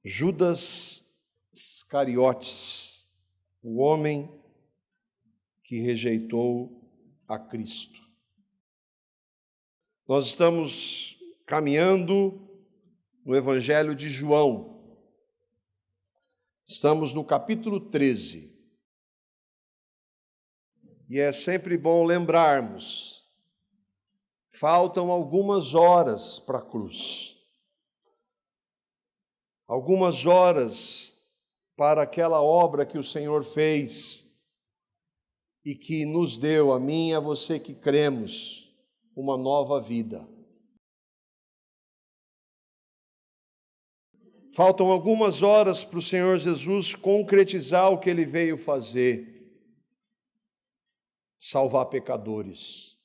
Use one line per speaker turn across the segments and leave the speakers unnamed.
Judas Iscariotes, o homem que rejeitou a Cristo. Nós estamos caminhando no Evangelho de João. Estamos no capítulo 13. E é sempre bom lembrarmos, faltam algumas horas para a cruz. Algumas horas para aquela obra que o Senhor fez e que nos deu, a mim e a você que cremos, uma nova vida. Faltam algumas horas para o Senhor Jesus concretizar o que Ele veio fazer: salvar pecadores.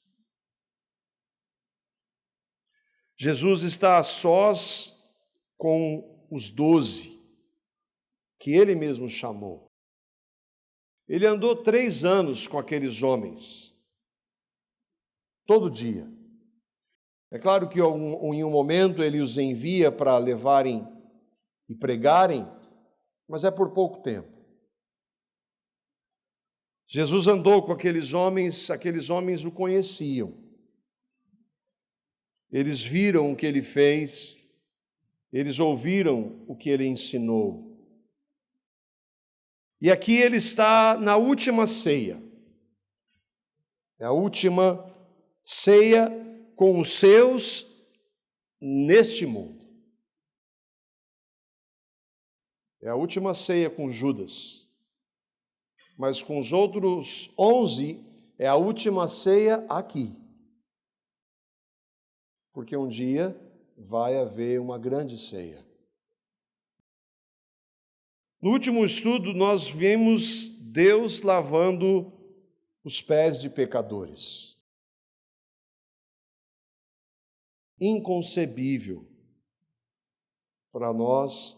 Jesus está a sós com os 12, que Ele mesmo chamou. Ele andou 3 anos com aqueles homens, todo dia. É claro que em um momento Ele os envia para levarem e pregarem, mas é por pouco tempo. Jesus andou com aqueles homens o conheciam. Eles viram o que Ele fez, eles ouviram o que Ele ensinou. E aqui Ele está na última ceia. É a última ceia com os seus neste mundo. É a última ceia com Judas. Mas com os outros 11 é a última ceia aqui. Porque um dia vai haver uma grande ceia. No último estudo, nós vimos Deus lavando os pés de pecadores. Inconcebível para nós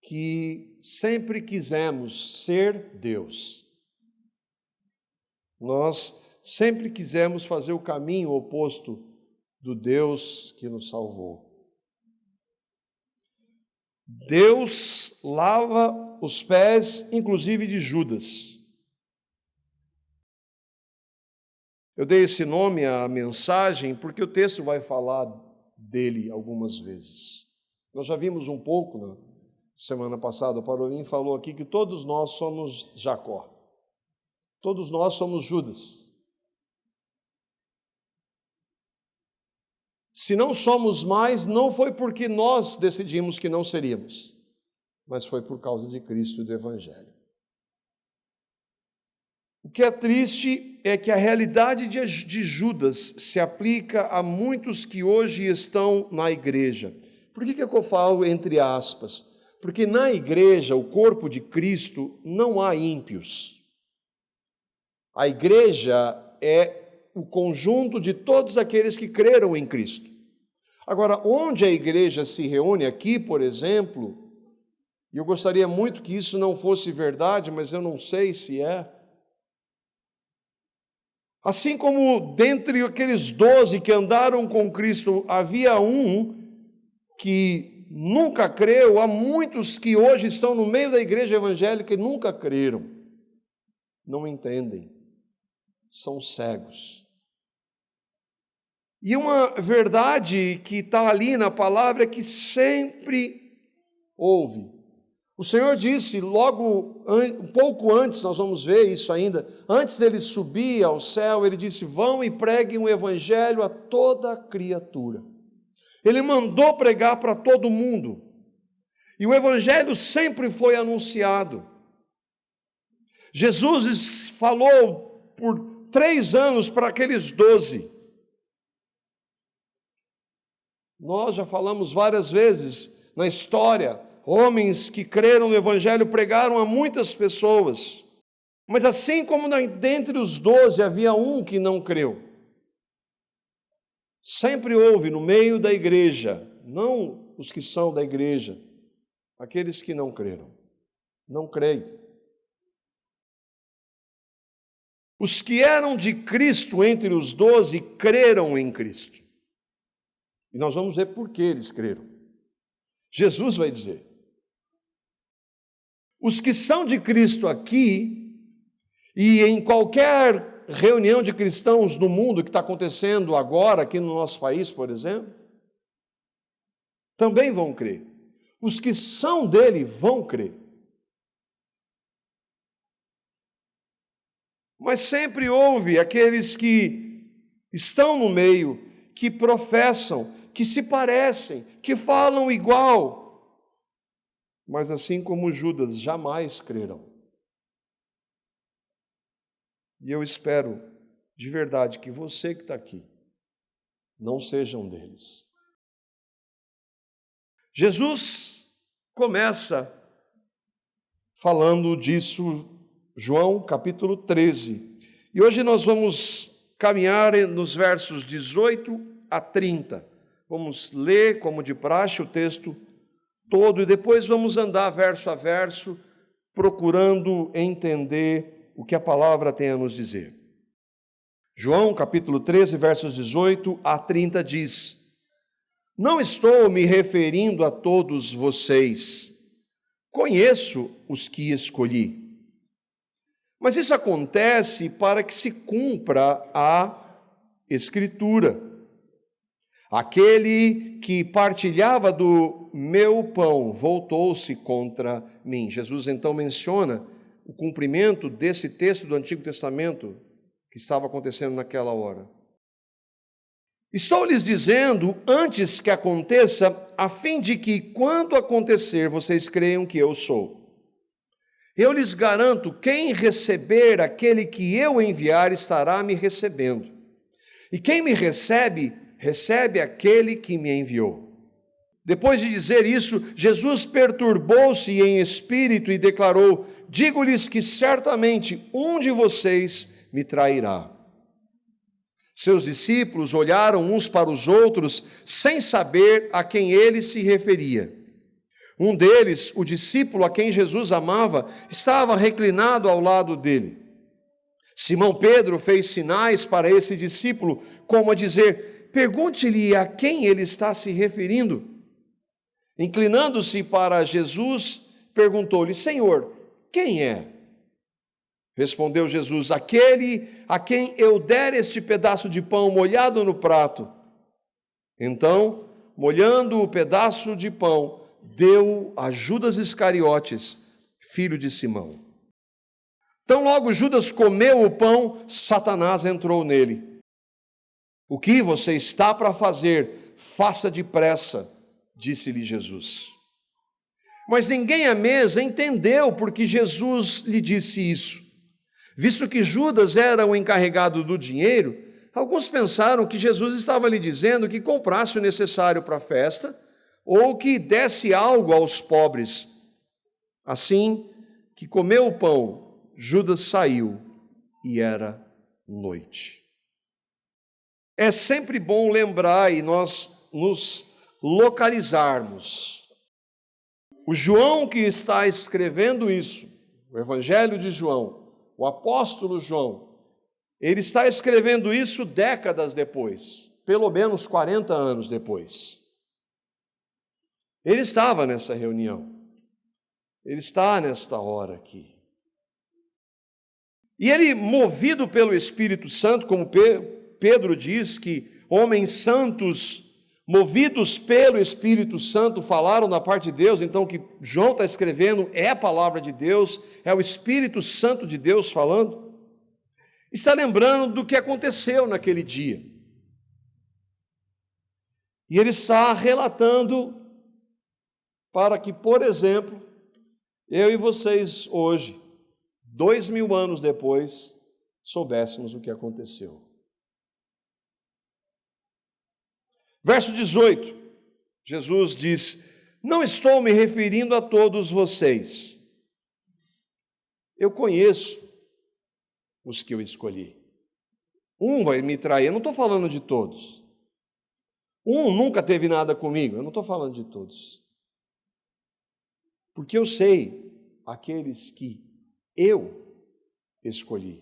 que sempre quisemos ser Deus. Nós sempre quisemos fazer o caminho oposto do Deus que nos salvou. Deus lava os pés, inclusive de Judas. Eu dei esse nome à mensagem porque o texto vai falar dele algumas vezes. Nós já vimos um pouco na semana passada, o Parolim falou aqui que todos nós somos Jacó. Todos nós somos Judas. Se não somos mais, não foi porque nós decidimos que não seríamos, mas foi por causa de Cristo e do Evangelho. O que é triste é que a realidade de Judas se aplica a muitos que hoje estão na igreja. Por que eu falo entre aspas? Porque na igreja, o corpo de Cristo, não há ímpios. A igreja é o conjunto de todos aqueles que creram em Cristo. Agora, onde a igreja se reúne, aqui, por exemplo, e eu gostaria muito que isso não fosse verdade, mas eu não sei se é. Assim como dentre aqueles 12 que andaram com Cristo, havia um que nunca creu, há muitos que hoje estão no meio da igreja evangélica e nunca creram. Não entendem, são cegos. E uma verdade que está ali na palavra é que sempre houve. O Senhor disse logo, um pouco antes, nós vamos ver isso ainda, antes dele subir ao céu, ele disse: vão e preguem o evangelho a toda criatura. Ele mandou pregar para todo mundo. E o evangelho sempre foi anunciado. Jesus falou por 3 anos para aqueles 12. Nós já falamos várias vezes na história, homens que creram no Evangelho pregaram a muitas pessoas. Mas assim como dentre os 12 havia um que não creu, sempre houve no meio da igreja, não os que são da igreja, aqueles que não creram, não creem. Os que eram de Cristo entre os 12 creram em Cristo. E nós vamos ver por que eles creram. Jesus vai dizer. Os que são de Cristo aqui e em qualquer reunião de cristãos no mundo que está acontecendo agora, aqui no nosso país, por exemplo, também vão crer. Os que são dele vão crer. Mas sempre houve aqueles que estão no meio, que professam, que se parecem, que falam igual, mas assim como Judas, jamais crerão. E eu espero, de verdade, que você que está aqui, não seja um deles. Jesus começa falando disso, João capítulo 13. E hoje nós vamos caminhar nos versos 18 a 30. Vamos ler, como de praxe, o texto todo e depois vamos andar verso a verso, procurando entender o que a palavra tem a nos dizer. João capítulo 13, versos 18 a 30 diz: Não estou me referindo a todos vocês, conheço os que escolhi. Mas isso acontece para que se cumpra a Escritura. Aquele que partilhava do meu pão voltou-se contra mim. Jesus então menciona o cumprimento desse texto do Antigo Testamento que estava acontecendo naquela hora. Estou lhes dizendo antes que aconteça, a fim de que, quando acontecer, vocês creiam que eu sou. Eu lhes garanto, quem receber aquele que eu enviar estará me recebendo. E quem me recebe, recebe aquele que me enviou. Depois de dizer isso, Jesus perturbou-se em espírito e declarou: Digo-lhes que certamente um de vocês me trairá. Seus discípulos olharam uns para os outros, sem saber a quem ele se referia. Um deles, o discípulo a quem Jesus amava, estava reclinado ao lado dele. Simão Pedro fez sinais para esse discípulo, como a dizer: pergunte-lhe a quem ele está se referindo. Inclinando-se para Jesus, perguntou-lhe: Senhor, quem é? Respondeu Jesus: aquele a quem eu der este pedaço de pão molhado no prato. Então, molhando o pedaço de pão, deu a Judas Iscariotes, filho de Simão. Tão logo Judas comeu o pão, Satanás entrou nele. O que você está para fazer, faça depressa, disse-lhe Jesus. Mas ninguém à mesa entendeu porque Jesus lhe disse isso. Visto que Judas era o encarregado do dinheiro, alguns pensaram que Jesus estava lhe dizendo que comprasse o necessário para a festa ou que desse algo aos pobres. Assim que comeu o pão, Judas saiu e era noite. É sempre bom lembrar e nós nos localizarmos. O João que está escrevendo isso, o Evangelho de João, o apóstolo João, ele está escrevendo isso décadas depois, pelo menos 40 anos depois. Ele estava nessa reunião, ele está nesta hora aqui. E ele, movido pelo Espírito Santo, como Pedro diz que homens santos, movidos pelo Espírito Santo, falaram da parte de Deus, então o que João está escrevendo é a palavra de Deus, é o Espírito Santo de Deus falando, está lembrando do que aconteceu naquele dia. E ele está relatando para que, por exemplo, eu e vocês hoje, 2000 anos depois, soubéssemos o que aconteceu. Verso 18, Jesus diz: não estou me referindo a todos vocês. Eu conheço os que eu escolhi. Um vai me trair, eu não estou falando de todos. Um nunca teve nada comigo, eu não estou falando de todos. Porque eu sei aqueles que eu escolhi.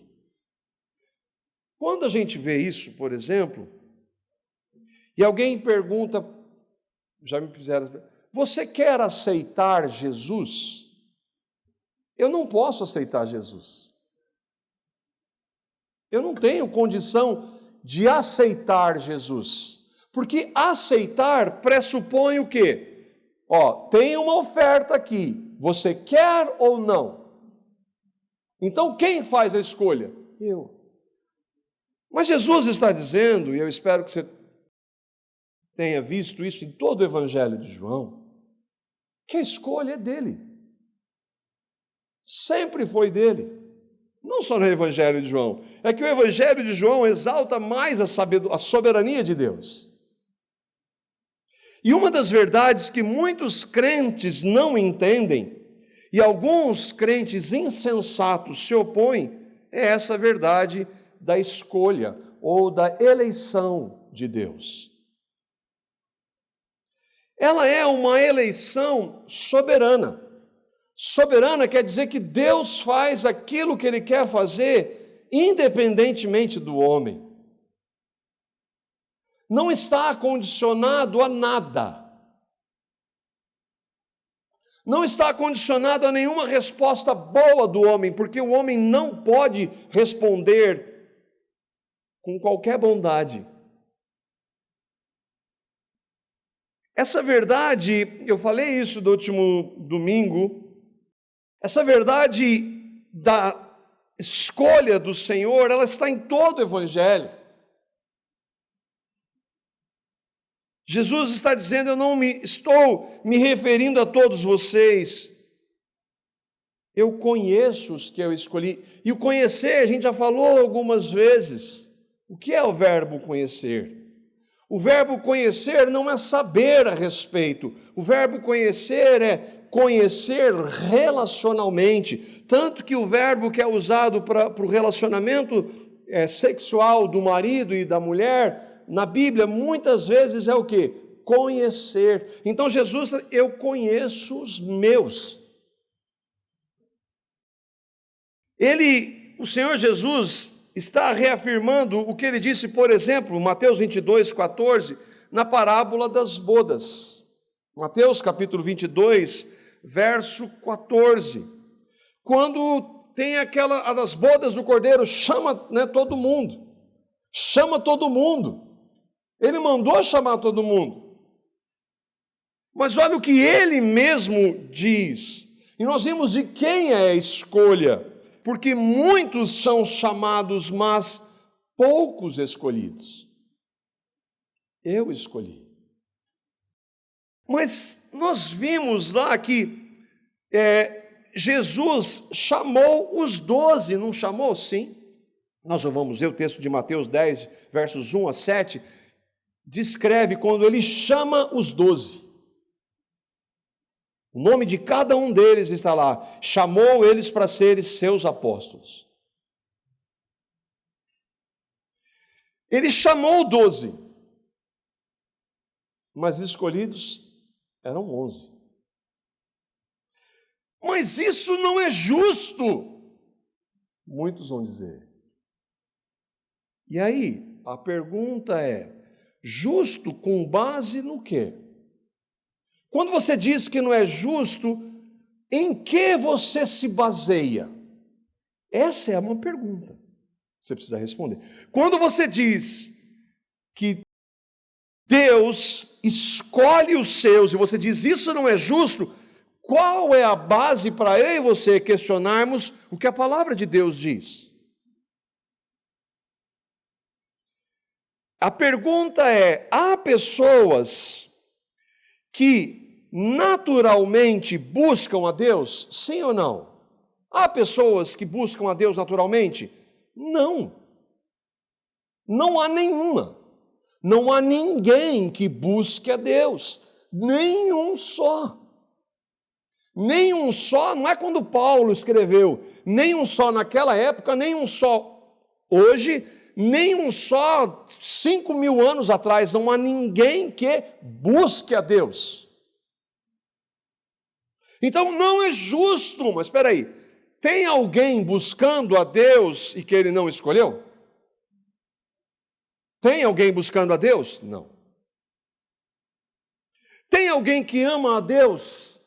Quando a gente vê isso, por exemplo, e alguém pergunta, já me fizeram, você quer aceitar Jesus? eu não posso aceitar Jesus. Eu não tenho condição de aceitar Jesus. Porque aceitar pressupõe o quê? Tem uma oferta aqui. Você quer ou não? Então quem faz a escolha? Eu. Mas Jesus está dizendo, e eu espero que você tenha visto isso em todo o Evangelho de João, que a escolha é dele. Sempre foi dele. Não só no Evangelho de João. É que o Evangelho de João exalta mais a soberania de Deus. E uma das verdades que muitos crentes não entendem, e alguns crentes insensatos se opõem, é essa verdade da escolha ou da eleição de Deus. Ela é uma eleição soberana. Soberana quer dizer que Deus faz aquilo que Ele quer fazer, independentemente do homem. Não está condicionado a nada. Não está condicionado a nenhuma resposta boa do homem, porque o homem não pode responder com qualquer bondade. Essa verdade, eu falei isso no último domingo, essa verdade da escolha do Senhor, ela está em todo o Evangelho. Jesus está dizendo, eu não estou me referindo a todos vocês. Eu conheço os que eu escolhi. E o conhecer, a gente já falou algumas vezes. O que é o verbo conhecer? O verbo conhecer não é saber a respeito. O verbo conhecer é conhecer relacionalmente. Tanto que o verbo que é usado para o relacionamento sexual do marido e da mulher, na Bíblia, muitas vezes é o quê? Conhecer. Então Jesus, eu conheço os meus. O Senhor Jesus está reafirmando o que ele disse, por exemplo, Mateus 22, 14, na parábola das bodas. Mateus capítulo 22, verso 14. Quando tem aquela das bodas do Cordeiro, chama todo mundo. Chama todo mundo. Ele mandou chamar todo mundo. Mas olha o que ele mesmo diz. E nós vimos de quem é a escolha. Porque muitos são chamados, mas poucos escolhidos. Eu escolhi. Mas nós vimos lá que Jesus chamou os 12, não chamou? Sim. Nós vamos ver o texto de Mateus 10, versos 1 a 7, descreve quando ele chama os 12. O nome de cada um deles está lá. Chamou eles para serem seus apóstolos. Ele chamou 12, mas escolhidos eram 11. Mas isso não é justo, muitos vão dizer. E aí, a pergunta é, justo com base no quê? Quando você diz que não é justo, em que você se baseia? Essa é uma pergunta que você precisa responder. Quando você diz que Deus escolhe os seus e você diz isso não é justo, qual é a base para eu e você questionarmos o que a palavra de Deus diz? A pergunta é, há pessoas que naturalmente buscam a Deus? Sim ou não? Há pessoas que buscam a Deus naturalmente? Não. Não há nenhuma. Não há ninguém que busque a Deus. Nenhum só. Nenhum só, não é quando Paulo escreveu, nenhum só naquela época, nenhum só hoje, nenhum só 5.000 anos atrás. Não há ninguém que busque a Deus. Então não é justo, mas espera aí, tem alguém buscando a Deus e que ele não escolheu? Tem alguém buscando a Deus? Não. Tem alguém que ama a Deus,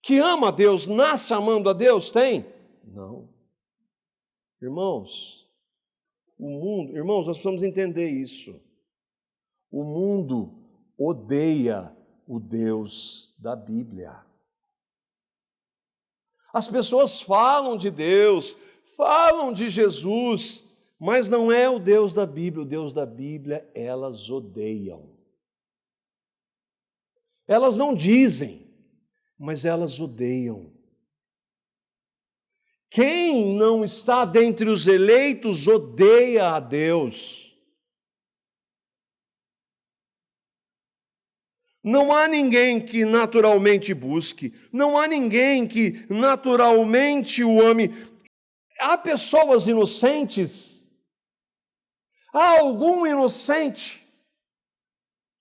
que ama a Deus, nasce amando a Deus? Tem? Não. Irmãos, irmãos, nós precisamos entender isso. O mundo odeia o Deus da Bíblia. As pessoas falam de Deus, falam de Jesus, mas não é o Deus da Bíblia. O Deus da Bíblia elas odeiam. Elas não dizem, mas elas odeiam. Quem não está dentre os eleitos odeia a Deus. Não há ninguém que naturalmente busque, não há ninguém que naturalmente o ame. Há pessoas inocentes, há algum inocente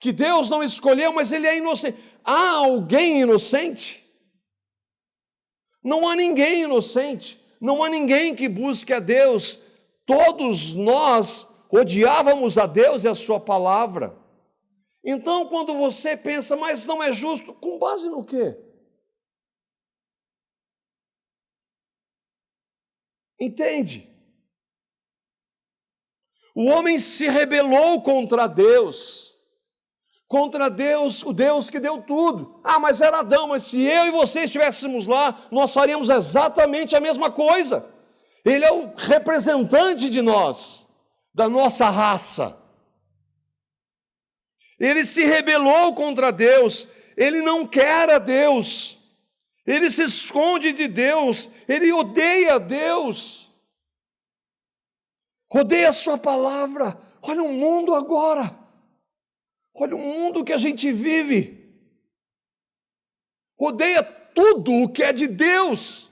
que Deus não escolheu, mas ele é inocente. Há alguém inocente? Não há ninguém inocente, não há ninguém que busque a Deus. Todos nós odiávamos a Deus e a sua palavra. Então, quando você pensa, mas não é justo, com base no quê? Entende? O homem se rebelou contra Deus, o Deus que deu tudo. Ah, mas era Adão, mas se eu e você estivéssemos lá, nós faríamos exatamente a mesma coisa. Ele é o representante de nós, da nossa raça. Ele se rebelou contra Deus, ele não quer a Deus, ele se esconde de Deus, ele odeia a Deus, odeia a sua palavra. Olha o mundo agora, olha o mundo que a gente vive, odeia tudo o que é de Deus,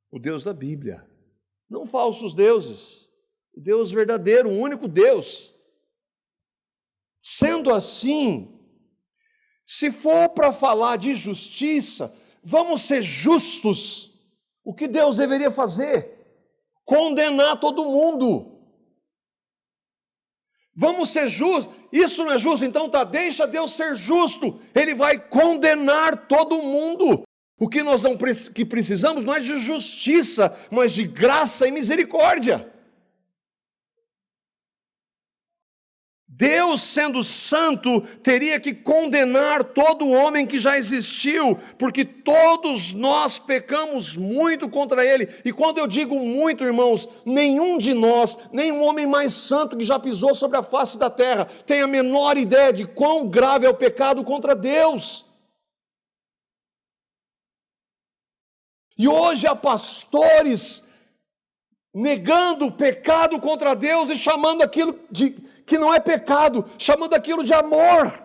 o Deus da Bíblia, não falsos deuses, o Deus verdadeiro, o único Deus. Sendo assim, se for para falar de justiça, vamos ser justos. O que Deus deveria fazer? Condenar todo mundo. Vamos ser justos. Isso não é justo, então deixa Deus ser justo. Ele vai condenar todo mundo. O que nós que precisamos não é de justiça, mas de graça e misericórdia. Deus, sendo santo, teria que condenar todo homem que já existiu, porque todos nós pecamos muito contra Ele. E quando eu digo muito, irmãos, nenhum de nós, nenhum homem mais santo que já pisou sobre a face da terra, tem a menor ideia de quão grave é o pecado contra Deus. E hoje há pastores negando o pecado contra Deus e chamando aquilo que não é pecado, chamando aquilo de amor.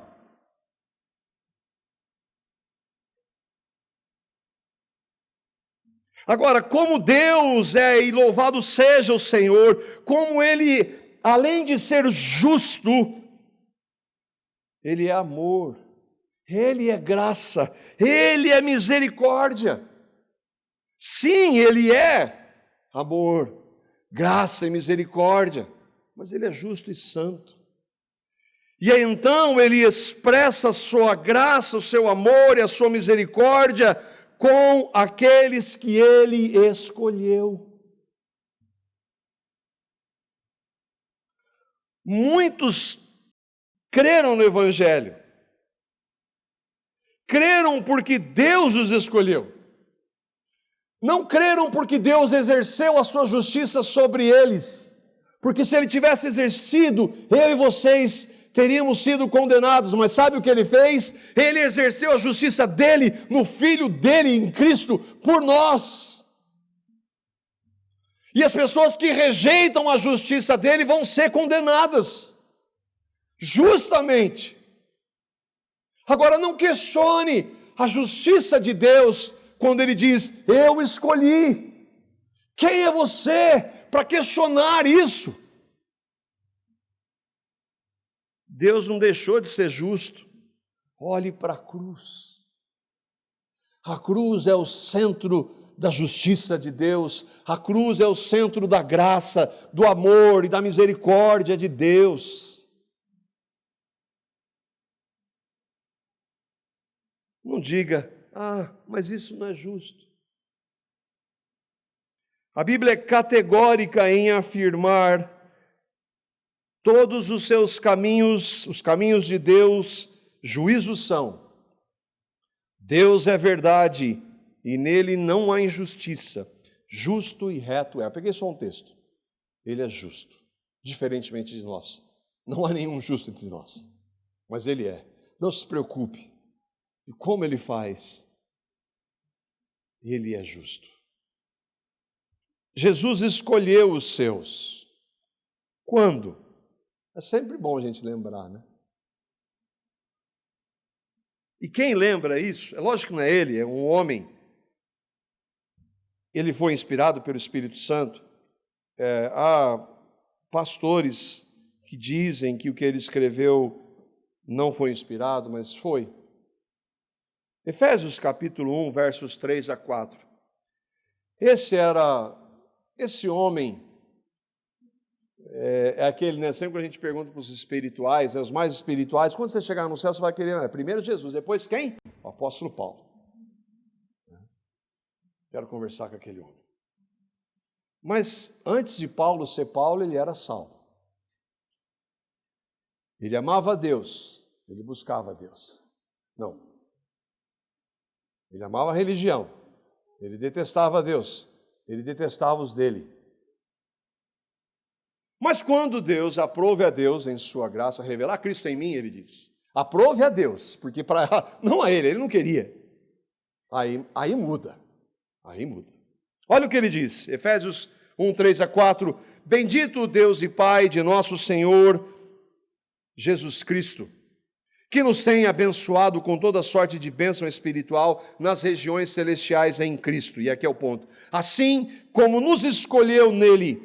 Agora, como Deus é, e louvado seja o Senhor, como Ele, além de ser justo, Ele é amor, Ele é graça, Ele é misericórdia. Sim, Ele é amor, graça e misericórdia, mas Ele é justo e santo. E aí, então Ele expressa a sua graça, o seu amor e a sua misericórdia com aqueles que Ele escolheu. Muitos creram no Evangelho, creram porque Deus os escolheu. Não creram porque Deus exerceu a sua justiça sobre eles, porque se Ele tivesse exercido, eu e vocês teríamos sido condenados, mas sabe o que Ele fez? Ele exerceu a justiça dEle, no Filho dEle, em Cristo, por nós. E as pessoas que rejeitam a justiça dEle vão ser condenadas, justamente. Agora não questione a justiça de Deus, quando Ele diz, eu escolhi. Quem é você para questionar isso? Deus não deixou de ser justo. Olhe para a cruz. A cruz é o centro da justiça de Deus. A cruz é o centro da graça, do amor e da misericórdia de Deus. Não diga, mas isso não é justo. A Bíblia é categórica em afirmar todos os seus caminhos, os caminhos de Deus, juízos são. Deus é verdade e nele não há injustiça. Justo e reto é. Eu peguei só um texto. Ele é justo, diferentemente de nós. Não há nenhum justo entre nós, mas ele é. Não se preocupe. E como ele faz? Ele é justo. Jesus escolheu os seus. Quando? É sempre bom a gente lembrar, né? E quem lembra isso? É lógico que não é ele, é um homem. Ele foi inspirado pelo Espírito Santo. Há pastores que dizem que o que ele escreveu não foi inspirado, mas foi. Efésios capítulo 1, versos 3 a 4. Esse homem, é aquele, né? Sempre que a gente pergunta para os espirituais, né, os mais espirituais, quando você chegar no céu, você vai querer, primeiro Jesus, depois quem? O apóstolo Paulo. Quero conversar com aquele homem. Mas antes de Paulo ser Paulo, ele era Saulo. Ele amava a Deus, ele buscava a Deus. Não. Ele amava a religião, ele detestava a Deus, ele detestava os dele. Mas quando Deus, aprove a Deus em sua graça, revelar Cristo em mim, ele diz, aprove a Deus, porque não a ele não queria. Aí muda. Olha o que ele diz, Efésios 1, 3 a 4, bendito o Deus e Pai de nosso Senhor Jesus Cristo, que nos tem abençoado com toda sorte de bênção espiritual nas regiões celestiais em Cristo. E aqui é o ponto. Assim como nos escolheu nele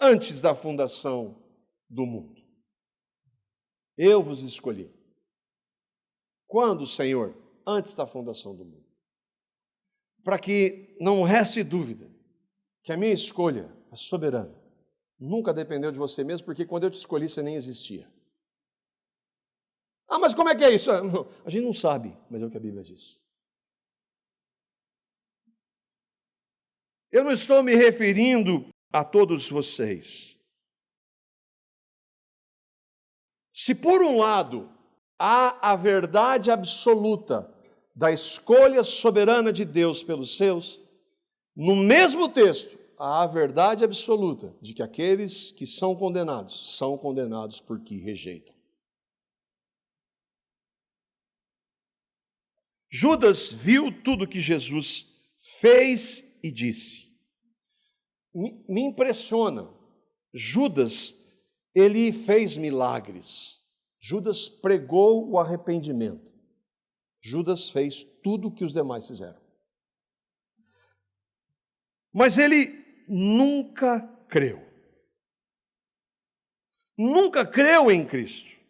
antes da fundação do mundo. Eu vos escolhi. Quando, Senhor? Antes da fundação do mundo. Para que não reste dúvida que a minha escolha é soberana. Nunca dependeu de você mesmo, porque quando eu te escolhi, você nem existia. Mas como é que é isso? A gente não sabe, mas é o que a Bíblia diz. Eu não estou me referindo a todos vocês. Se por um lado há a verdade absoluta da escolha soberana de Deus pelos seus, no mesmo texto há a verdade absoluta de que aqueles que são condenados porque rejeitam. Judas viu tudo que Jesus fez e disse. Me impressiona. Judas, ele fez milagres. Judas pregou o arrependimento. Judas fez tudo o que os demais fizeram. Mas ele nunca creu. Nunca creu em Cristo.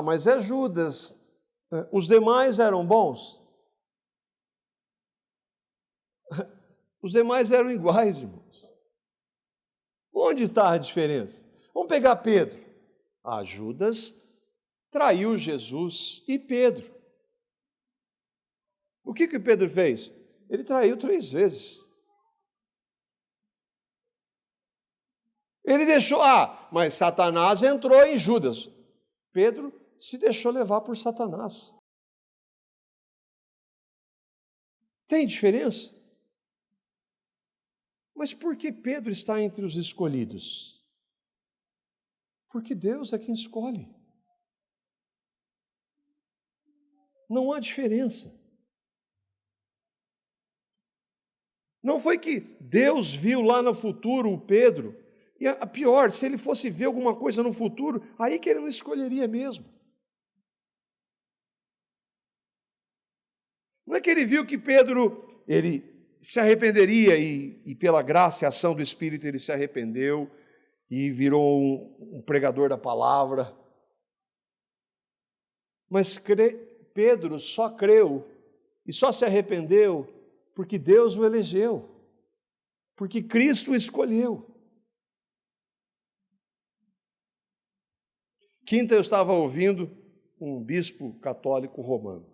Mas é Judas. Os demais eram bons? Os demais eram iguais, irmãos. Onde está a diferença? Vamos pegar Pedro. Judas traiu Jesus e Pedro. O que Pedro fez? Ele traiu 3 vezes. Ele deixou, mas Satanás entrou em Judas. Pedro se deixou levar por Satanás. Tem diferença? Mas por que Pedro está entre os escolhidos? Porque Deus é quem escolhe. Não há diferença. Não foi que Deus viu lá no futuro o Pedro, e a pior, se ele fosse ver alguma coisa no futuro, aí que ele não escolheria mesmo. Não é que ele viu que Pedro, ele se arrependeria e pela graça e ação do Espírito ele se arrependeu e virou um pregador da palavra. Mas Pedro só creu e só se arrependeu porque Deus o elegeu, porque Cristo o escolheu. Quinta eu estava ouvindo um bispo católico romano.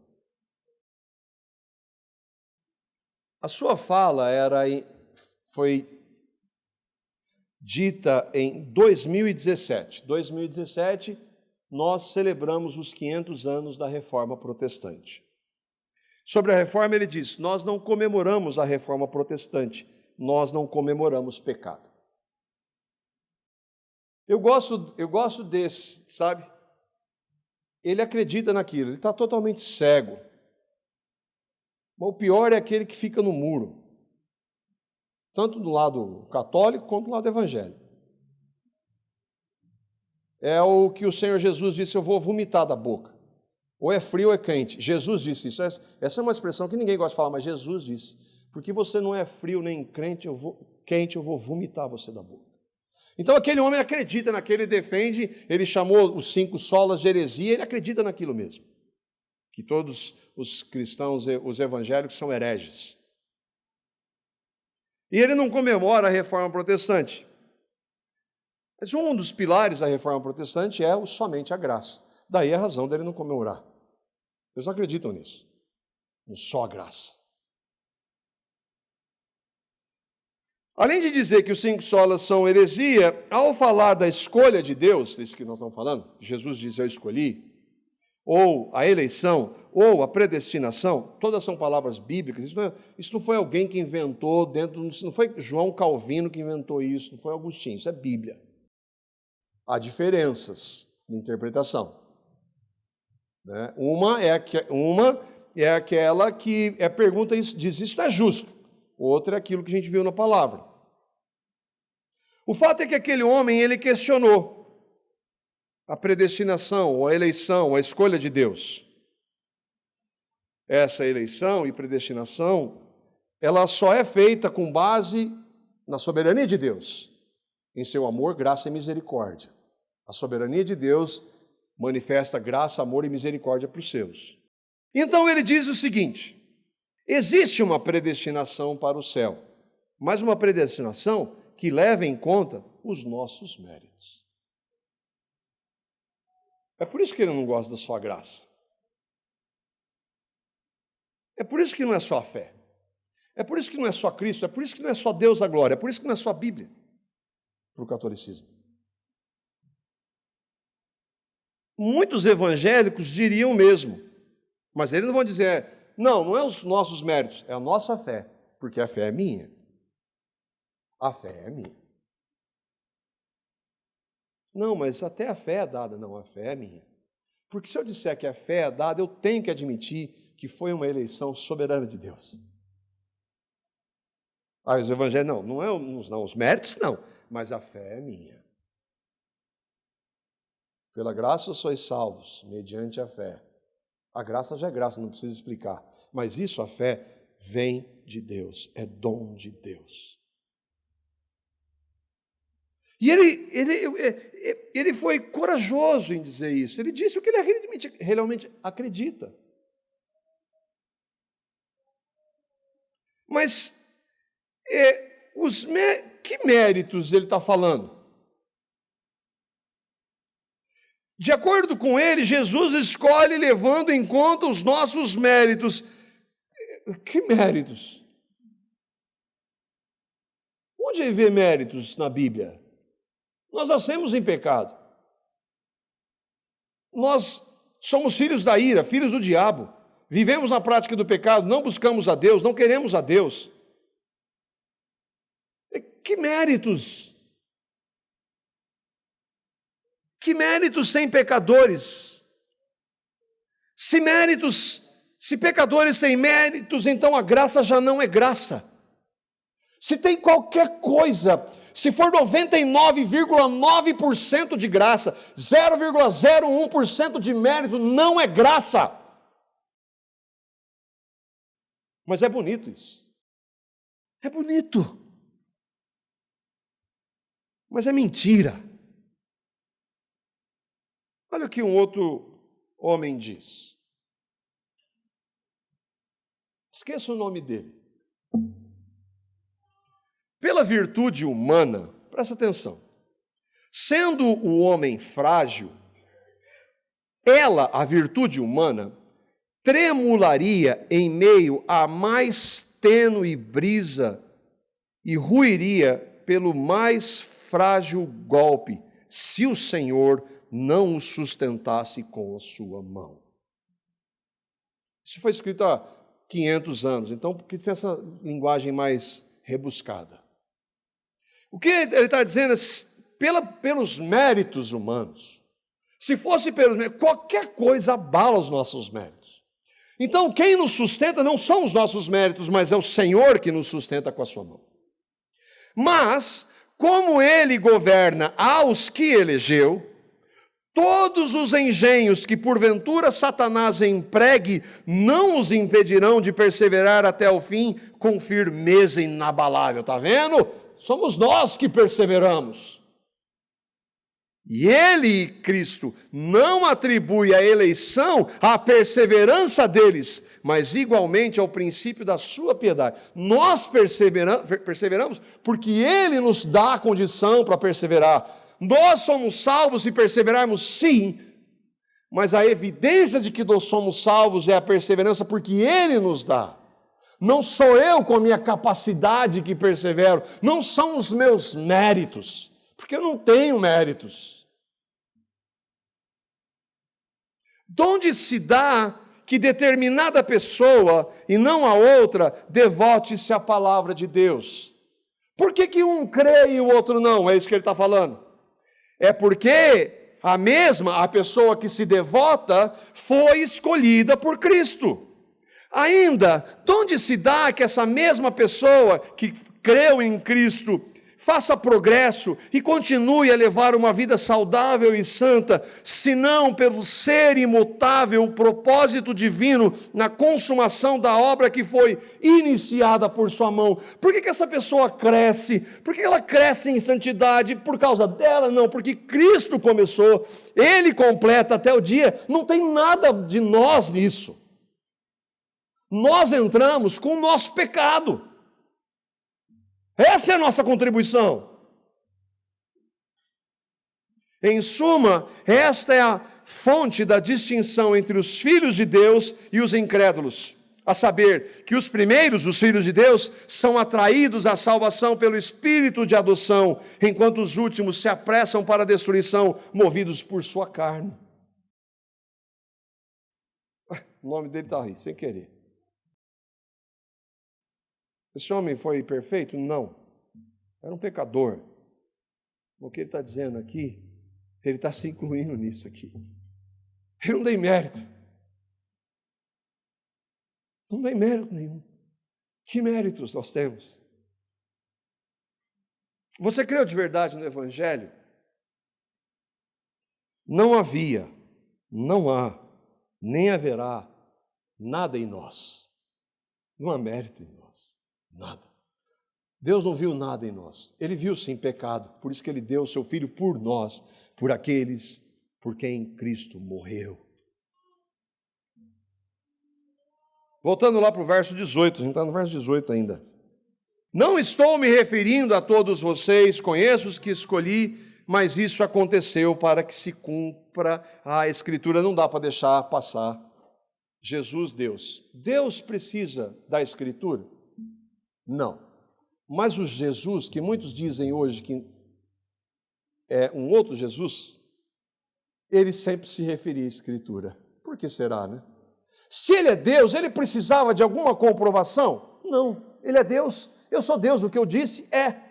A sua fala foi dita em 2017. 2017, nós celebramos os 500 anos da Reforma Protestante. Sobre a Reforma, ele diz: nós não comemoramos a Reforma Protestante, nós não comemoramos pecado. Eu gosto desse, sabe? Ele acredita naquilo, ele está totalmente cego. Mas o pior é aquele que fica no muro, tanto do lado católico quanto do lado evangélico. É o que o Senhor Jesus disse: eu vou vomitar da boca. Ou é frio ou é quente. Jesus disse isso. Essa é uma expressão que ninguém gosta de falar, mas Jesus disse: porque você não é frio nem quente, eu vou vomitar você da boca. Então aquele homem acredita naquilo, ele defende, ele chamou os 5 solas de heresia, ele acredita naquilo mesmo. Que todos os cristãos, os evangélicos, são hereges. E ele não comemora a Reforma Protestante. Mas um dos pilares da Reforma Protestante é somente a graça. Daí a razão dele não comemorar. Eles não acreditam nisso. No só a graça. Além de dizer que os 5 solas são heresia, ao falar da escolha de Deus, desse que nós estamos falando, Jesus diz: eu escolhi, ou a eleição, ou a predestinação, todas são palavras bíblicas. Isso não foi alguém que inventou não foi João Calvino que inventou isso, não foi Agostinho, isso é Bíblia. Há diferenças de interpretação. Né? Uma é aquela que pergunta, diz: isso é justo. Outra é aquilo que a gente viu na palavra. O fato é que aquele homem, ele questionou a predestinação, ou a eleição, ou a escolha de Deus. Essa eleição e predestinação, ela só é feita com base na soberania de Deus, em seu amor, graça e misericórdia. A soberania de Deus manifesta graça, amor e misericórdia para os seus. Então ele diz o seguinte: existe uma predestinação para o céu, mas uma predestinação que leva em conta os nossos méritos. É por isso que ele não gosta da sua graça. É por isso que não é só a fé. É por isso que não é só Cristo. É por isso que não é só Deus a glória. É por isso que não é só a Bíblia para o catolicismo. Muitos evangélicos diriam o mesmo, mas eles não vão dizer: não é os nossos méritos, é a nossa fé, porque a fé é minha. A fé é minha. Não, mas até a fé é dada. Não, a fé é minha. Porque se eu disser que a fé é dada, eu tenho que admitir que foi uma eleição soberana de Deus. Os evangélicos, não, os méritos não, mas a fé é minha. Pela graça sois salvos, mediante a fé. A graça já é graça, não precisa explicar. Mas isso, a fé, vem de Deus, é dom de Deus. E ele foi corajoso em dizer isso. Ele disse o que ele realmente acredita. Mas que méritos ele está falando? De acordo com ele, Jesus escolhe levando em conta os nossos méritos. Que méritos? Onde vê méritos na Bíblia? Nós nascemos em pecado. Nós somos filhos da ira, filhos do diabo. Vivemos na prática do pecado, não buscamos a Deus, não queremos a Deus. Que méritos? Que méritos sem pecadores? Se pecadores têm méritos, então a graça já não é graça. Se tem qualquer coisa, se for 99,9% de graça, 0,01% de mérito, não é graça. Mas é bonito isso. É bonito. Mas é mentira. Olha o que um outro homem diz. Esqueça o nome dele. Pela virtude humana, presta atenção, sendo o homem frágil, ela, a virtude humana, tremularia em meio à mais tênue brisa e ruiria pelo mais frágil golpe, se o Senhor não o sustentasse com a sua mão. Isso foi escrito há 500 anos, então porque tem essa linguagem mais rebuscada. O que ele está dizendo é pelos méritos humanos. Se fosse pelos méritos, qualquer coisa abala os nossos méritos. Então, quem nos sustenta não são os nossos méritos, mas é o Senhor que nos sustenta com a sua mão. Mas, como Ele governa aos que elegeu, todos os engenhos que porventura Satanás empregue não os impedirão de perseverar até o fim com firmeza inabalável. Está vendo? Somos nós que perseveramos. E Ele, Cristo, não atribui a eleição à perseverança deles, mas igualmente ao princípio da sua piedade. Nós perseveramos porque Ele nos dá a condição para perseverar. Nós somos salvos se perseverarmos, sim, mas a evidência de que nós somos salvos é a perseverança porque Ele nos dá. Não sou eu com a minha capacidade que persevero, não são os meus méritos, porque eu não tenho méritos. De onde se dá que determinada pessoa e não a outra devote-se à palavra de Deus? Por que um crê e o outro não? É isso que ele está falando. É porque a pessoa que se devota, foi escolhida por Cristo. Ainda, de onde se dá que essa mesma pessoa que creu em Cristo faça progresso e continue a levar uma vida saudável e santa, senão pelo ser imutável, o propósito divino na consumação da obra que foi iniciada por sua mão? Por que essa pessoa cresce? Por que ela cresce em santidade? Por causa dela? Não, porque Cristo começou, Ele completa até o dia, não tem nada de nós nisso. Nós entramos com o nosso pecado. Essa é a nossa contribuição. Em suma, esta é a fonte da distinção entre os filhos de Deus e os incrédulos. A saber, que os primeiros, os filhos de Deus, são atraídos à salvação pelo Espírito de adoção, enquanto os últimos se apressam para a destruição, movidos por sua carne. O nome dele está aí, sem querer. Esse homem foi perfeito? Não. Era um pecador. O que ele está dizendo aqui, ele está se incluindo nisso aqui. Ele não tem mérito. Não tem mérito nenhum. Que méritos nós temos? Você creu de verdade no Evangelho? Não havia, não há, nem haverá nada em nós. Não há mérito em nós. Nada. Deus não viu nada em nós. Ele viu sim pecado, por isso que Ele deu o seu Filho por nós, por aqueles por quem Cristo morreu. Voltando lá para o verso 18, a gente está no verso 18 ainda. Não estou me referindo a todos vocês, conheço os que escolhi, mas isso aconteceu para que se cumpra a Escritura. Não dá para deixar passar. Jesus, Deus. Deus precisa da Escritura? Não. Mas o Jesus, que muitos dizem hoje que é um outro Jesus, ele sempre se referia à Escritura. Por que será, né? Se ele é Deus, ele precisava de alguma comprovação? Não. Ele é Deus. Eu sou Deus, o que eu disse é.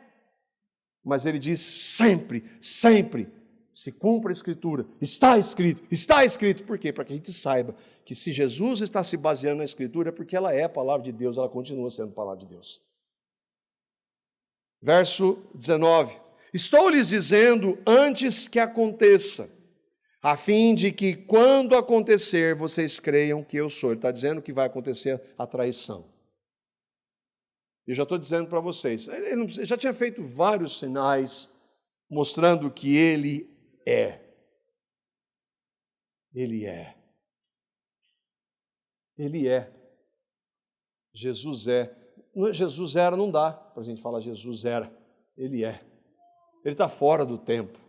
Mas ele diz sempre, sempre, se cumpra a Escritura. Está escrito, está escrito. Por quê? Para que a gente saiba que se Jesus está se baseando na Escritura, é porque ela é a palavra de Deus, ela continua sendo a palavra de Deus. Verso 19. Estou lhes dizendo antes que aconteça, a fim de que quando acontecer, vocês creiam que eu sou. Ele está dizendo que vai acontecer a traição. Eu já estou dizendo para vocês, ele já tinha feito vários sinais mostrando que ele é. Ele é. Ele é. Jesus é. Jesus era, não dá para a gente falar Jesus era. Ele é. Ele está fora do tempo.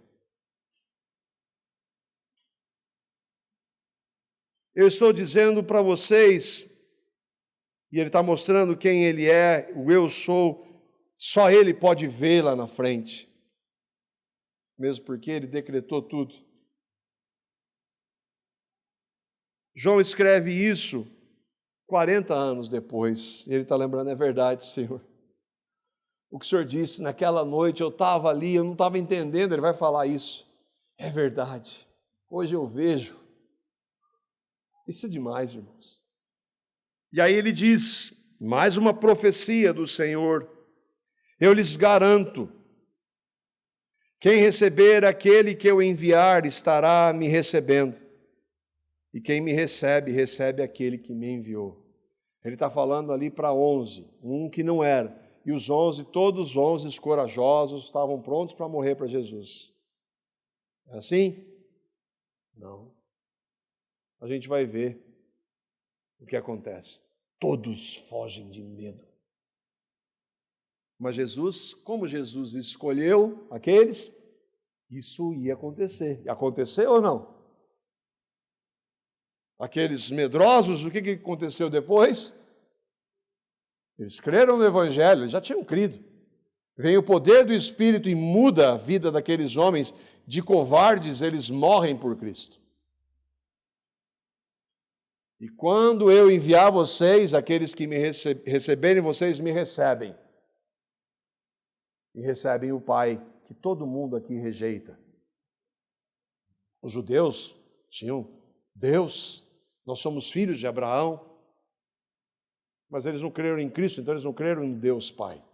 Eu estou dizendo para vocês, e ele está mostrando quem ele é, o eu sou, só ele pode ver lá na frente, mesmo porque ele decretou tudo. João escreve isso 40 anos depois, e ele está lembrando, é verdade, Senhor. O que o Senhor disse, naquela noite eu estava ali, eu não estava entendendo, ele vai falar isso. É verdade, hoje eu vejo. Isso é demais, irmãos. E aí ele diz, mais uma profecia do Senhor, eu lhes garanto, quem receber aquele que eu enviar estará me recebendo, e quem me recebe, recebe aquele que me enviou. Ele está falando ali para 11, um que não era, e os 11, todos os 11 corajosos estavam prontos para morrer para Jesus. É assim? Não. A gente vai ver o que acontece. Todos fogem de medo. Mas Jesus, como Jesus escolheu aqueles, isso ia acontecer. E aconteceu ou não? Aqueles medrosos, o que aconteceu depois? Eles creram no Evangelho, eles já tinham crido. Vem o poder do Espírito e muda a vida daqueles homens. De covardes, eles morrem por Cristo. E quando eu enviar vocês, aqueles que me receberem, vocês me recebem. E recebem o Pai, que todo mundo aqui rejeita. Os judeus tinham Deus, nós somos filhos de Abraão, mas eles não creram em Cristo, então eles não creram em Deus Pai.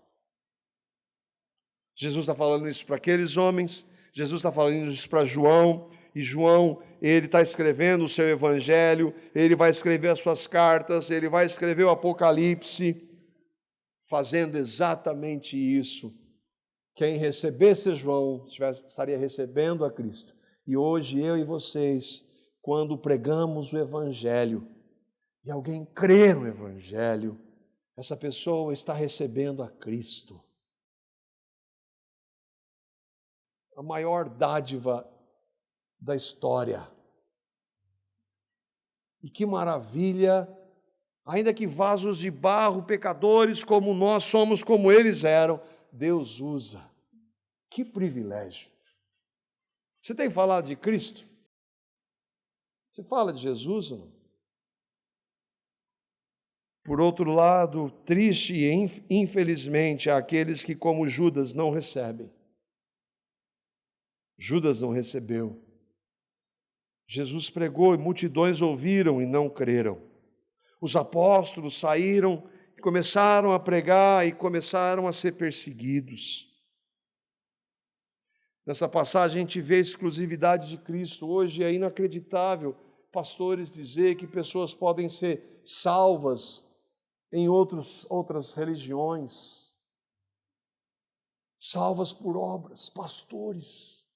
Jesus está falando isso para aqueles homens, Jesus está falando isso para João, e João, ele está escrevendo o seu evangelho, ele vai escrever as suas cartas, ele vai escrever o Apocalipse, fazendo exatamente isso. Quem recebesse João estaria recebendo a Cristo. E hoje eu e vocês, quando pregamos o evangelho, e alguém crê no evangelho, essa pessoa está recebendo a Cristo. A maior dádiva da história. E que maravilha, ainda que vasos de barro, pecadores como nós somos, como eles eram, Deus usa. Que privilégio. Você tem falado de Cristo? Você fala de Jesus ou não? Por outro lado, triste e infelizmente há aqueles que, como Judas, não recebem. Judas não recebeu. Jesus pregou e multidões ouviram e não creram. Os apóstolos saíram e começaram a pregar e começaram a ser perseguidos. Nessa passagem a gente vê a exclusividade de Cristo. Hoje é inacreditável pastores dizer que pessoas podem ser salvas em outras religiões, salvas por obras, pastores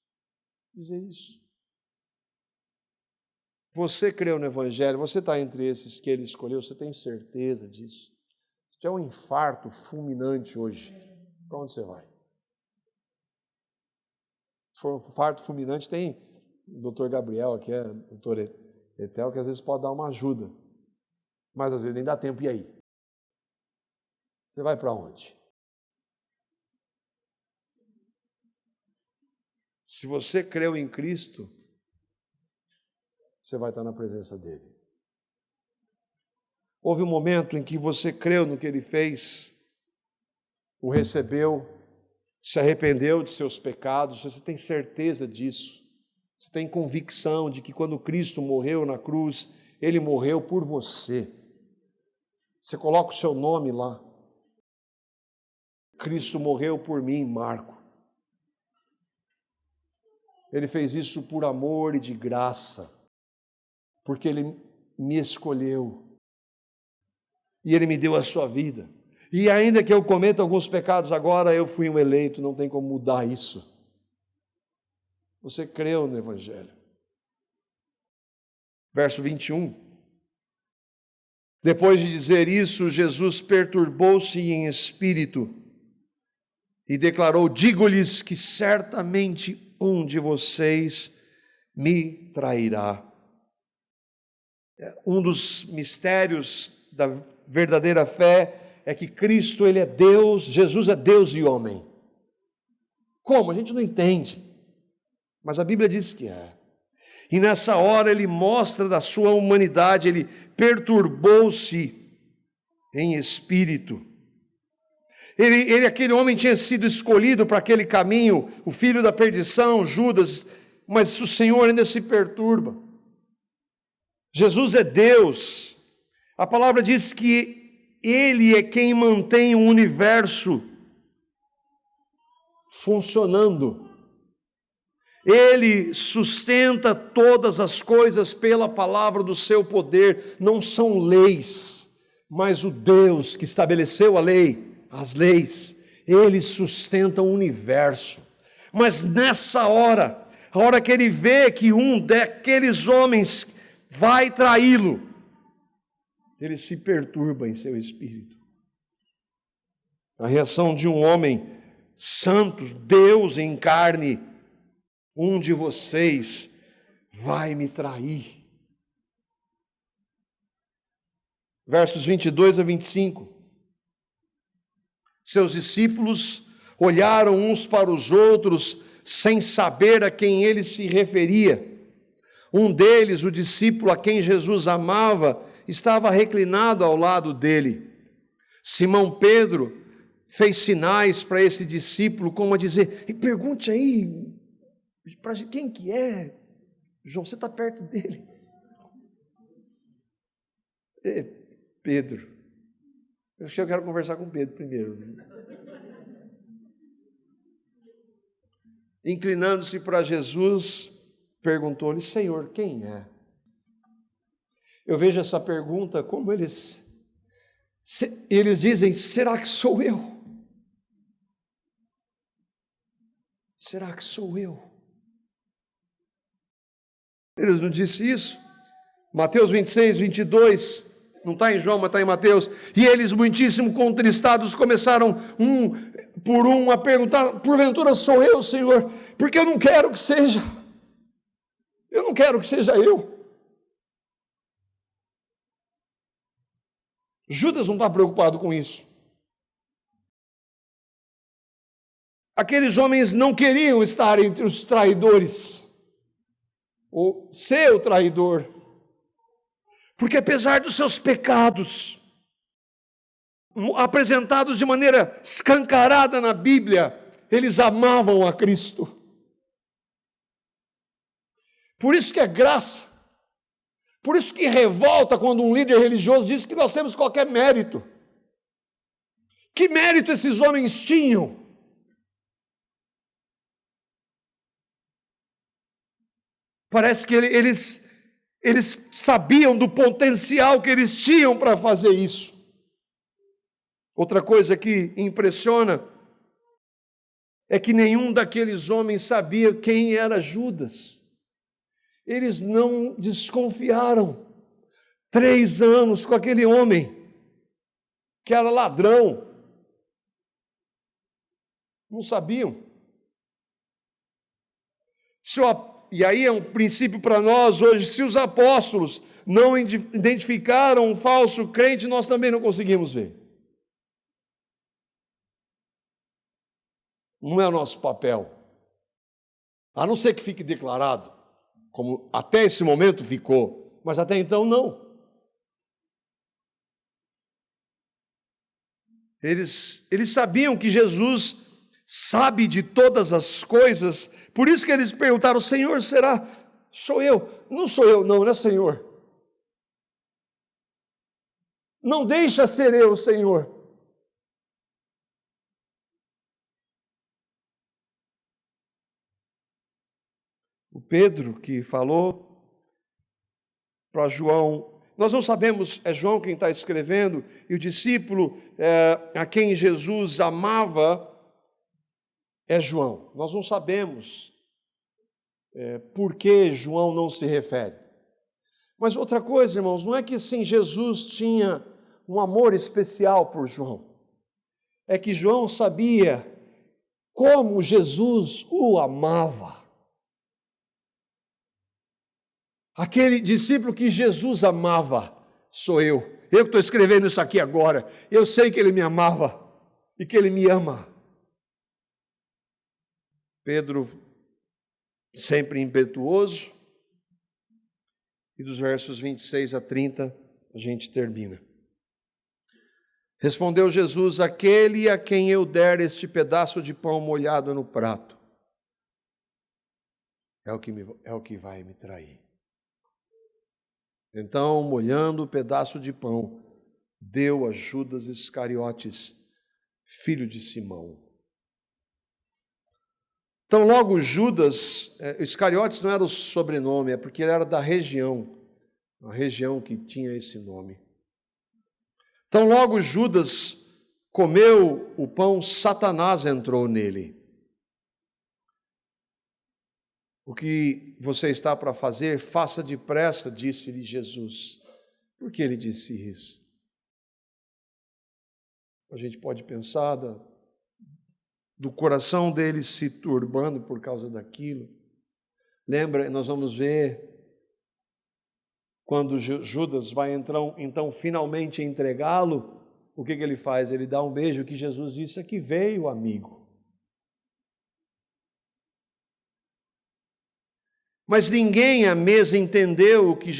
dizer isso. Você creu no Evangelho, você está entre esses que ele escolheu, você tem certeza disso? Se tiver um infarto fulminante hoje, para onde você vai? Se for um infarto fulminante, tem o doutor Gabriel, que é o doutor Etel, que às vezes pode dar uma ajuda, mas às vezes nem dá tempo, e aí? Você vai para onde? Se você creu em Cristo, você vai estar na presença dele. Houve um momento em que você creu no que ele fez, o recebeu, se arrependeu de seus pecados, você tem certeza disso. Você tem convicção de que quando Cristo morreu na cruz, ele morreu por você. Você coloca o seu nome lá. Cristo morreu por mim, Marco. Ele fez isso por amor e de graça, porque ele me escolheu e ele me deu a sua vida. E ainda que eu cometa alguns pecados agora, eu fui um eleito, não tem como mudar isso. Você creu no Evangelho. Verso 21. Depois de dizer isso, Jesus perturbou-se em espírito e declarou: digo-lhes que certamente um de vocês me trairá. Um dos mistérios da verdadeira fé é que Cristo, Ele é Deus, Jesus é Deus e homem. Como? A gente não entende, mas a Bíblia diz que é. E nessa hora Ele mostra da sua humanidade, Ele perturbou-se em espírito. Aquele homem tinha sido escolhido para aquele caminho, o filho da perdição, Judas, mas o Senhor ainda se perturba. Jesus é Deus. A palavra diz que Ele é quem mantém o universo funcionando. Ele sustenta todas as coisas pela palavra do seu poder. Não são leis, mas o Deus que estabeleceu a lei, as leis, Ele sustenta o universo. Mas nessa hora, a hora que Ele vê que um daqueles homens vai traí-lo, Ele se perturba em seu espírito. A reação de um homem santo, Deus em carne: um de vocês vai me trair. Versos 22 a 25. Seus discípulos olharam uns para os outros, sem saber a quem ele se referia. Um deles, o discípulo a quem Jesus amava, estava reclinado ao lado dele. Simão Pedro fez sinais para esse discípulo, como a dizer: e pergunte aí, para quem que é? João, você está perto dele. Pedro. Eu acho que eu quero conversar com Pedro primeiro. Inclinando-se para Jesus, perguntou-lhe: Senhor, quem é? Eu vejo essa pergunta como eles dizem: será que sou eu? Será que sou eu? Eles não disseram isso? Mateus 26, 22, não está em João, mas está em Mateus. E eles, muitíssimo contristados, começaram um por um a perguntar: porventura sou eu, Senhor? Porque eu não quero que seja. Eu não quero que seja eu. Judas não está preocupado com isso. Aqueles homens não queriam estar entre os traidores, ou ser o traidor, porque apesar dos seus pecados, apresentados de maneira escancarada na Bíblia, eles amavam a Cristo. Por isso que é graça, por isso que revolta quando um líder religioso diz que nós temos qualquer mérito. Que mérito esses homens tinham? Parece que eles sabiam do potencial que eles tinham para fazer isso. Outra coisa que impressiona é que nenhum daqueles homens sabia quem era Judas. Eles não desconfiaram. 3 anos com aquele homem, que era ladrão. Não sabiam. E aí é um princípio para nós hoje: se os apóstolos não identificaram um falso crente, nós também não conseguimos ver. Não é o nosso papel. A não ser que fique declarado, como até esse momento ficou, mas até então não. Eles sabiam que Jesus sabe de todas as coisas, por isso que eles perguntaram: Senhor, será? Sou eu? Não sou eu, não é Senhor? Não deixa ser eu, Senhor. O Pedro que falou para João, nós não sabemos, é João quem está escrevendo, e o discípulo a quem Jesus amava é João. Nós não sabemos por que João não se refere. Mas outra coisa, irmãos, não é que sim, Jesus tinha um amor especial por João. É que João sabia como Jesus o amava. Aquele discípulo que Jesus amava sou eu. Eu que estou escrevendo isso aqui agora. Eu sei que ele me amava e que ele me ama. Pedro, sempre impetuoso, e dos versos 26 a 30 a gente termina. Respondeu Jesus: aquele a quem eu der este pedaço de pão molhado no prato, é o que vai me trair. Então, molhando o pedaço de pão, deu a Judas Iscariotes, filho de Simão. Então, logo Judas, Iscariotes não era o sobrenome, é porque ele era da região, a região que tinha esse nome. Então, logo Judas comeu o pão, Satanás entrou nele. O que você está para fazer, faça depressa, disse-lhe Jesus. Por que ele disse isso? A gente pode pensar do coração dele se turbando por causa daquilo. Lembra, nós vamos ver quando Judas vai então finalmente entregá-lo, o que ele faz? Ele dá um beijo que Jesus disse: aqui veio, amigo. Mas ninguém à mesa entendeu o que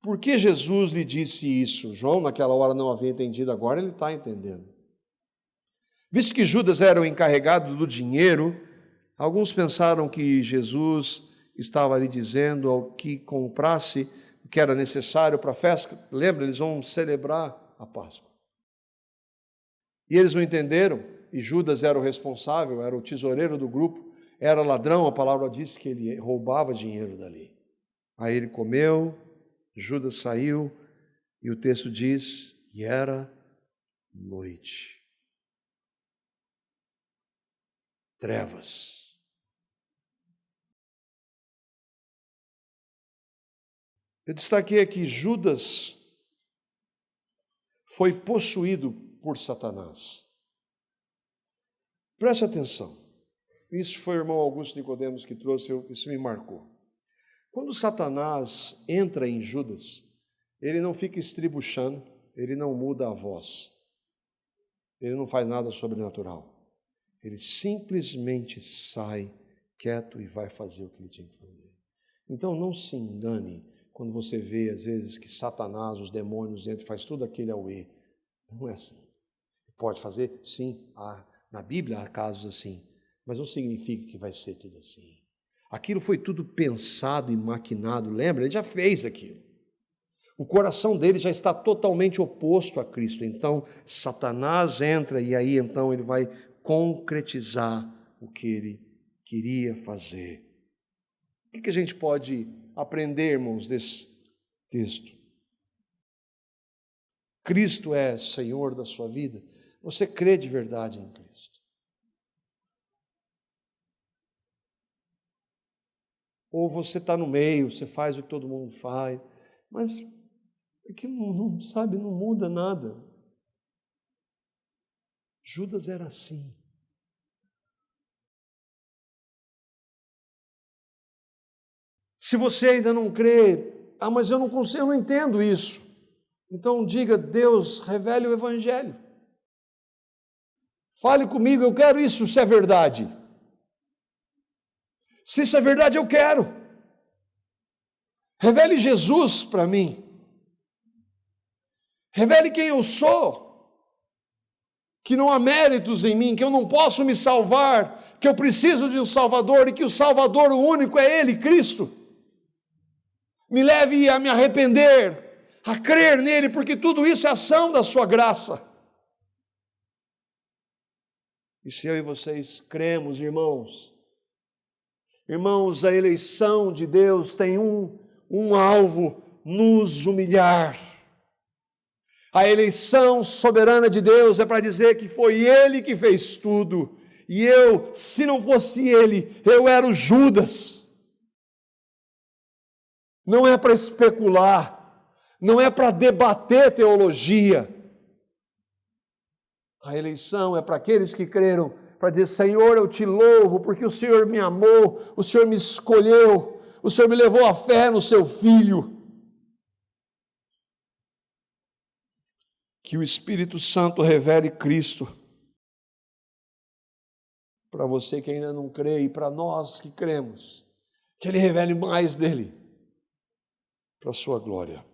por que Jesus lhe disse isso. João naquela hora não havia entendido, agora ele está entendendo. Visto que Judas era o encarregado do dinheiro, alguns pensaram que Jesus estava lhe dizendo ao que comprasse o que era necessário para a festa. Lembra, eles vão celebrar a Páscoa. E eles não entenderam, e Judas era o responsável, era o tesoureiro do grupo, era ladrão, a palavra diz que ele roubava dinheiro dali. Aí ele comeu, Judas saiu, e o texto diz que era noite. Trevas. Eu destaquei aqui, Judas foi possuído por Satanás. Preste atenção. Isso foi o irmão Augusto Nicodemos que trouxe, isso me marcou. Quando Satanás entra em Judas, ele não fica estribuchando, ele não muda a voz, ele não faz nada sobrenatural. Ele simplesmente sai quieto e vai fazer o que ele tinha que fazer. Então não se engane quando você vê às vezes que Satanás, os demônios entram e faz tudo aquele auê. Não é assim. Pode fazer? Sim. Na Bíblia há casos assim. Mas não significa que vai ser tudo assim. Aquilo foi tudo pensado e maquinado, lembra? Ele já fez aquilo. O coração dele já está totalmente oposto a Cristo. Então, Satanás entra e aí então ele vai concretizar o que ele queria fazer. O que a gente pode aprender, irmãos, desse texto? Cristo é Senhor da sua vida? Você crê de verdade em Cristo? Ou você está no meio, você faz o que todo mundo faz, mas aquilo não muda nada. Judas era assim. Se você ainda não crê, mas eu não consigo, eu não entendo isso. Então diga: Deus, revele o Evangelho. Fale comigo, eu quero isso, se é verdade. Se isso é verdade, eu quero. Revele Jesus para mim. Revele quem eu sou. Que não há méritos em mim, que eu não posso me salvar, que eu preciso de um Salvador e que o Salvador, o único, é Ele, Cristo. Me leve a me arrepender, a crer nele, porque tudo isso é ação da sua graça. E se eu e vocês cremos, irmãos, a eleição de Deus tem um alvo: nos humilhar. A eleição soberana de Deus é para dizer que foi Ele que fez tudo. E eu, se não fosse Ele, eu era o Judas. Não é para especular, não é para debater teologia. A eleição é para aqueles que creram, para dizer: Senhor, eu te louvo, porque o Senhor me amou, o Senhor me escolheu, O Senhor me levou à fé no seu Filho. Que o Espírito Santo revele Cristo para você que ainda não crê e para nós que cremos. Que Ele revele mais dele para a sua glória.